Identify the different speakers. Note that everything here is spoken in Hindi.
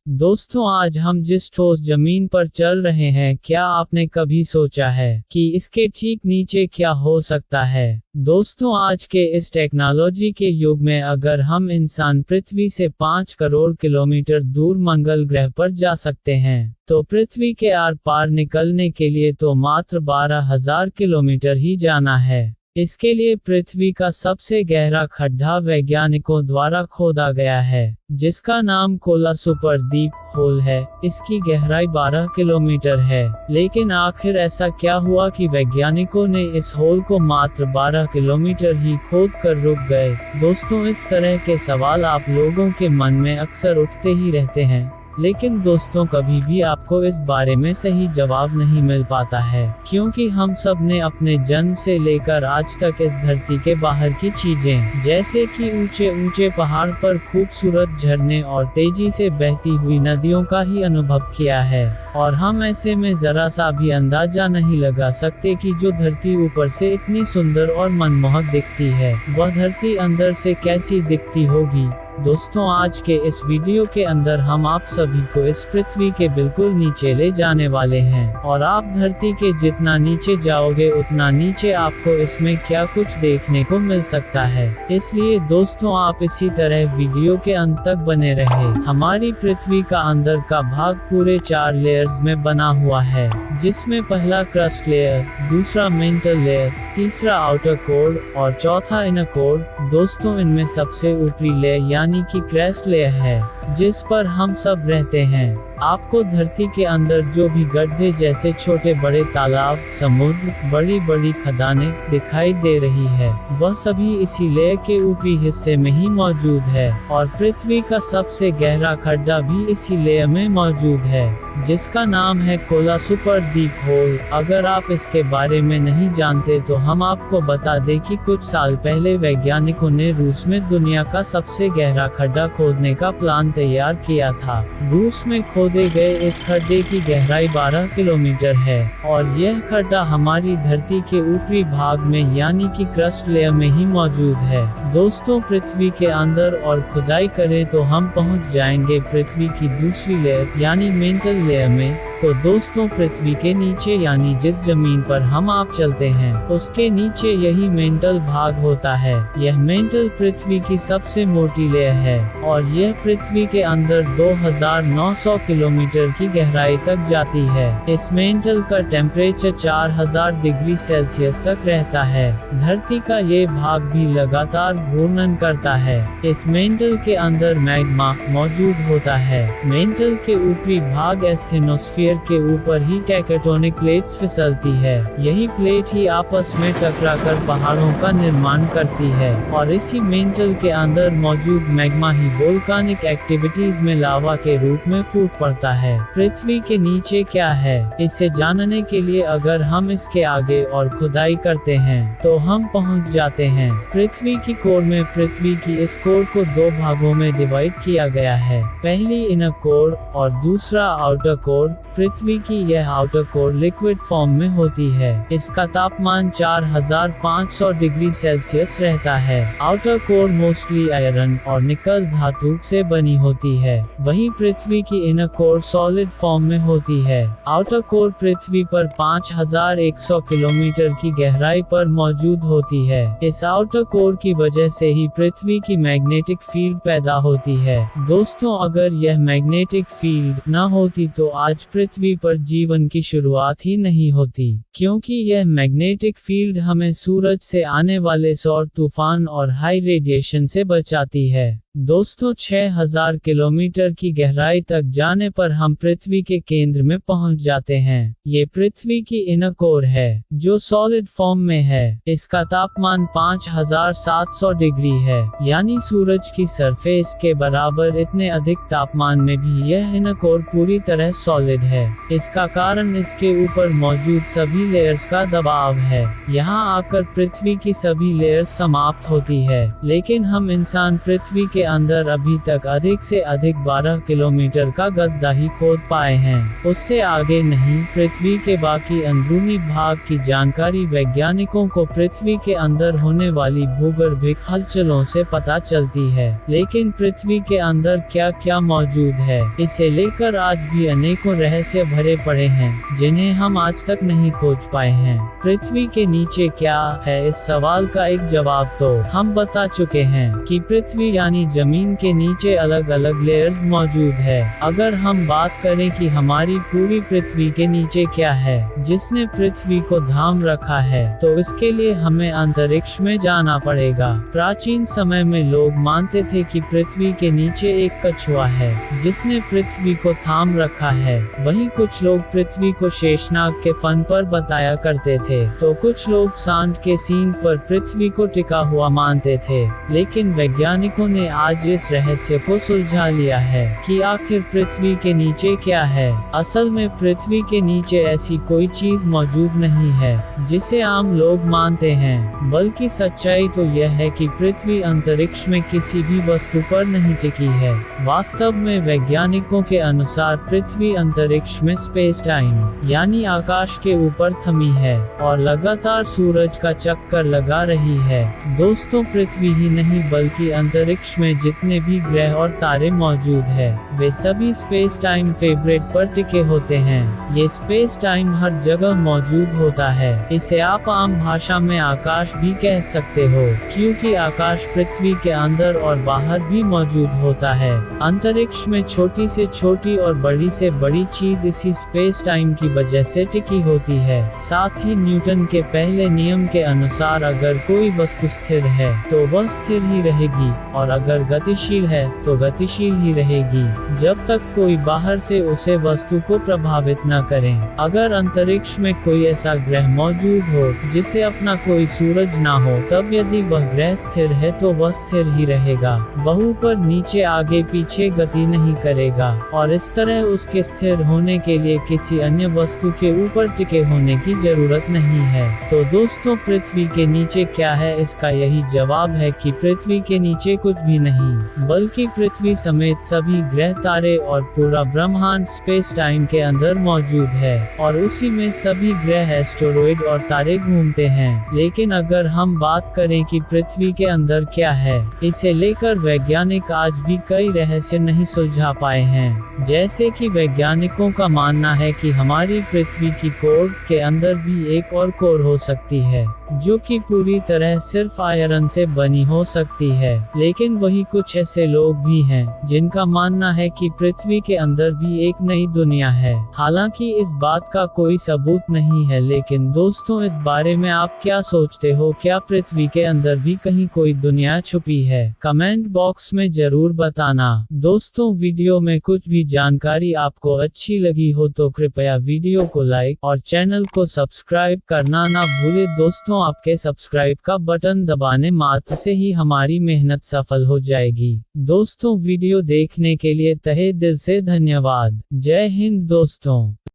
Speaker 1: दोस्तों, आज हम जिस ठोस जमीन पर चल रहे हैं, क्या आपने कभी सोचा है कि इसके ठीक नीचे क्या हो सकता है। दोस्तों, आज के इस टेक्नोलॉजी के युग में अगर हम इंसान पृथ्वी से 5 करोड़ किलोमीटर दूर मंगल ग्रह पर जा सकते हैं, तो पृथ्वी के आर पार निकलने के लिए तो मात्र 12,000 किलोमीटर ही जाना है। इसके लिए पृथ्वी का सबसे गहरा खड्डा वैज्ञानिकों द्वारा खोदा गया है, जिसका नाम कोला सुपर डीप होल है। इसकी गहराई 12 किलोमीटर है। लेकिन आखिर ऐसा क्या हुआ कि वैज्ञानिकों ने इस होल को मात्र 12 किलोमीटर ही खोद कर रुक गए। दोस्तों, इस तरह के सवाल आप लोगों के मन में अक्सर उठते ही रहते हैं, लेकिन दोस्तों कभी भी आपको इस बारे में सही जवाब नहीं मिल पाता है, क्योंकि हम सब ने अपने जन्म से लेकर आज तक इस धरती के बाहर की चीजें, जैसे कि ऊंचे ऊंचे पहाड़ पर खूबसूरत झरने और तेजी से बहती हुई नदियों का ही अनुभव किया है। और हम ऐसे में जरा सा भी अंदाजा नहीं लगा सकते कि जो धरती ऊपर से इतनी सुंदर और मनमोहक दिखती है, वह धरती अंदर से कैसी दिखती होगी। दोस्तों, आज के इस वीडियो के अंदर हम आप सभी को इस पृथ्वी के बिल्कुल नीचे ले जाने वाले हैं, और आप धरती के जितना नीचे जाओगे उतना नीचे आपको इसमें क्या कुछ देखने को मिल सकता है। इसलिए दोस्तों, आप इसी तरह वीडियो के अंत तक बने रहे। हमारी पृथ्वी का अंदर का भाग पूरे 4 लेयर्स में बना हुआ है, जिसमें पहला क्रस्ट लेयर, दूसरा मेंटल लेयर, तीसरा आउटर कोर और चौथा इनर कोर। दोस्तों, इनमें सबसे ऊपरी लेयर यानी कि क्रस्ट लेयर है, जिस पर हम सब रहते हैं। आपको धरती के अंदर जो भी गड्ढे जैसे छोटे बड़े तालाब, समुद्र, बड़ी बड़ी खदानें दिखाई दे रही है, वह सभी इसी लेयर के ऊपरी हिस्से में ही मौजूद है। और पृथ्वी का सबसे गहरा खड्डा भी इसी लेयर में मौजूद है, जिसका नाम है कोला सुपर डीप होल। अगर आप इसके बारे में नहीं जानते तो हम आपको बता दें कि कुछ साल पहले वैज्ञानिकों ने रूस में दुनिया का सबसे गहरा खड्डा खोदने का प्लान तैयार किया था। रूस में खोदे गए इस खड्डे की गहराई 12 किलोमीटर है, और यह खड्डा हमारी धरती के ऊपरी भाग में यानी कि क्रस्ट लेयर में ही मौजूद है। दोस्तों, पृथ्वी के अंदर और खुदाई करें तो हम पहुंच जाएंगे पृथ्वी की दूसरी लेयर यानी मेंटल लेयर में। तो दोस्तों, पृथ्वी के नीचे यानी जिस जमीन पर हम आप चलते हैं, उसके नीचे यही मेंटल भाग होता है। यह मेंटल पृथ्वी की सबसे मोटी लेयर है, और यह पृथ्वी के अंदर 2900 किलोमीटर की गहराई तक जाती है। इस मेंटल का टेम्परेचर 4000 डिग्री सेल्सियस तक रहता है। धरती का ये भाग भी लगातार घूर्णन करता है। इस मेंटल के अंदर मैग्मा मौजूद होता है। मेंटल के ऊपरी भाग एस्थेनोस्फीयर के ऊपर ही टेक्टोनिक प्लेट्स फिसलती है। यही प्लेट ही आपस में टकराकर पहाड़ों का निर्माण करती है, और इसी मेंटल के अंदर मौजूद मैग्मा ही वोल्कानिक एक्टिविटीज में लावा के रूप में फूट पड़ता है। पृथ्वी के नीचे क्या है, इसे जानने के लिए अगर हम इसके आगे और खुदाई करते हैं तो हम पहुंच जाते हैं पृथ्वी की कोर में। पृथ्वी की इस कोर को 2 भागों में डिवाइड किया गया है, पहली इनर कोर और दूसरा आउटर कोर। पृथ्वी की यह आउटर कोर लिक्विड फॉर्म में होती है। इसका तापमान 4500 डिग्री सेल्सियस रहता है। आउटर कोर मोस्टली आयरन और निकल धातु से बनी होती है। वहीं पृथ्वी की इनर कोर सॉलिड फॉर्म में होती है। आउटर कोर पृथ्वी पर 5100 किलोमीटर की गहराई पर मौजूद होती है। इस आउटर कोर की वजह से ही पृथ्वी की मैग्नेटिक फील्ड पैदा होती है। दोस्तों, अगर यह मैग्नेटिक फील्ड न होती तो आज पृथ्वी पर जीवन की शुरुआत ही नहीं होती, क्योंकि यह मैग्नेटिक फील्ड हमें सूरज से आने वाले सौर तूफान और हाई रेडिएशन से बचाती है। दोस्तों, 6000 किलोमीटर की गहराई तक जाने पर हम पृथ्वी के केंद्र में पहुंच जाते हैं। ये पृथ्वी की इनर कोर है, जो सॉलिड फॉर्म में है। इसका तापमान 5700 डिग्री है, यानी सूरज की सरफेस के बराबर। इतने अधिक तापमान में भी यह इनर कोर पूरी तरह सॉलिड है। इसका कारण इसके ऊपर मौजूद सभी लेयर्स का दबाव है। यहाँ आकर पृथ्वी की सभी लेयर्स समाप्त होती है, लेकिन हम इंसान पृथ्वी के के अंदर अभी तक अधिक से अधिक 12 किलोमीटर का गड्ढा ही खोद पाए हैं, उससे आगे नहीं। पृथ्वी के बाकी अंदरूनी भाग की जानकारी वैज्ञानिकों को पृथ्वी के अंदर होने वाली भूगर्भिक हलचलों से पता चलती है, लेकिन पृथ्वी के अंदर क्या क्या मौजूद है, इसे लेकर आज भी अनेकों रहस्य भरे पड़े हैं जिन्हें हम आज तक नहीं खोज पाए हैं। पृथ्वी के नीचे क्या है, इस सवाल का एक जवाब तो हम बता चुके हैं कि पृथ्वी यानी जमीन के नीचे अलग अलग लेयर्स मौजूद है। अगर हम बात करें कि हमारी पूरी पृथ्वी के नीचे क्या है जिसने पृथ्वी को थाम रखा है, तो इसके लिए हमें अंतरिक्ष में जाना पड़ेगा। प्राचीन समय में लोग मानते थे कि पृथ्वी के नीचे एक कछुआ है जिसने पृथ्वी को थाम रखा है। वहीं कुछ लोग पृथ्वी को शेषनाग के फन पर बताया करते थे, तो कुछ लोग सांड के सींग पर पृथ्वी को टिका हुआ मानते थे। लेकिन वैज्ञानिकों ने आज इस रहस्य को सुलझा लिया है कि आखिर पृथ्वी के नीचे क्या है। असल में पृथ्वी के नीचे ऐसी कोई चीज मौजूद नहीं है जिसे आम लोग मानते हैं, बल्कि सच्चाई तो यह है कि पृथ्वी अंतरिक्ष में किसी भी वस्तु पर नहीं टिकी है। वास्तव में वैज्ञानिकों के अनुसार पृथ्वी अंतरिक्ष में स्पेस टाइम यानी आकाश के ऊपर थमी है और लगातार सूरज का चक्कर लगा रही है। दोस्तों, पृथ्वी ही नहीं बल्कि अंतरिक्ष में जितने भी ग्रह और तारे मौजूद है वे सभी स्पेस टाइम फेवरेट पर टिके होते हैं। ये स्पेस टाइम हर जगह मौजूद होता है। इसे आप आम भाषा में आकाश भी कह सकते हो, क्योंकि आकाश पृथ्वी के अंदर और बाहर भी मौजूद होता है। अंतरिक्ष में छोटी से छोटी और बड़ी से बड़ी चीज इसी स्पेस टाइम की वजह से टिकी होती है। साथ ही न्यूटन के पहले नियम के अनुसार अगर कोई वस्तु स्थिर है तो वह स्थिर ही रहेगी और अगर गतिशील है तो गतिशील ही रहेगी, जब तक कोई बाहर से उसे वस्तु को प्रभावित न करे। अगर अंतरिक्ष में कोई ऐसा ग्रह मौजूद हो जिसे अपना कोई सूरज ना हो, तब यदि वह ग्रह स्थिर है तो वह स्थिर ही रहेगा, वह ऊपर नीचे आगे पीछे गति नहीं करेगा और इस तरह उसके स्थिर होने के लिए किसी अन्य वस्तु के ऊपर टिके होने की जरूरत नहीं है। तो दोस्तों, पृथ्वी के नीचे क्या है, इसका यही जवाब है कि पृथ्वी के नीचे कुछ भी नहीं, बल्कि पृथ्वी समेत सभी ग्रह, तारे और पूरा ब्रह्मांड स्पेस टाइम के अंदर मौजूद है और उसी में सभी ग्रह, एस्टेरॉयड और तारे घूमते हैं। लेकिन अगर हम बात करें कि पृथ्वी के अंदर क्या है, इसे लेकर वैज्ञानिक आज भी कई रहस्य नहीं सुलझा पाए हैं। जैसे कि वैज्ञानिकों का मानना है कि हमारी पृथ्वी की कोर के अंदर भी एक और कोर हो सकती है जो कि पूरी तरह सिर्फ आयरन से बनी हो सकती है। लेकिन वही कुछ ऐसे लोग भी हैं जिनका मानना है कि पृथ्वी के अंदर भी एक नई दुनिया है। हालांकि इस बात का कोई सबूत नहीं है, लेकिन दोस्तों, इस बारे में आप क्या सोचते हो? क्या पृथ्वी के अंदर भी कहीं कोई दुनिया छुपी है? कमेंट बॉक्स में जरूर बताना। दोस्तों, वीडियो में कुछ भी जानकारी आपको अच्छी लगी हो तो कृपया वीडियो को लाइक और चैनल को सब्सक्राइब करना ना भूले। दोस्तों, आपके सब्सक्राइब का बटन दबाने मात्र से ही हमारी मेहनत सफल हो जाएगी। दोस्तों, वीडियो देखने के लिए तहे दिल से धन्यवाद। जय हिंद दोस्तों।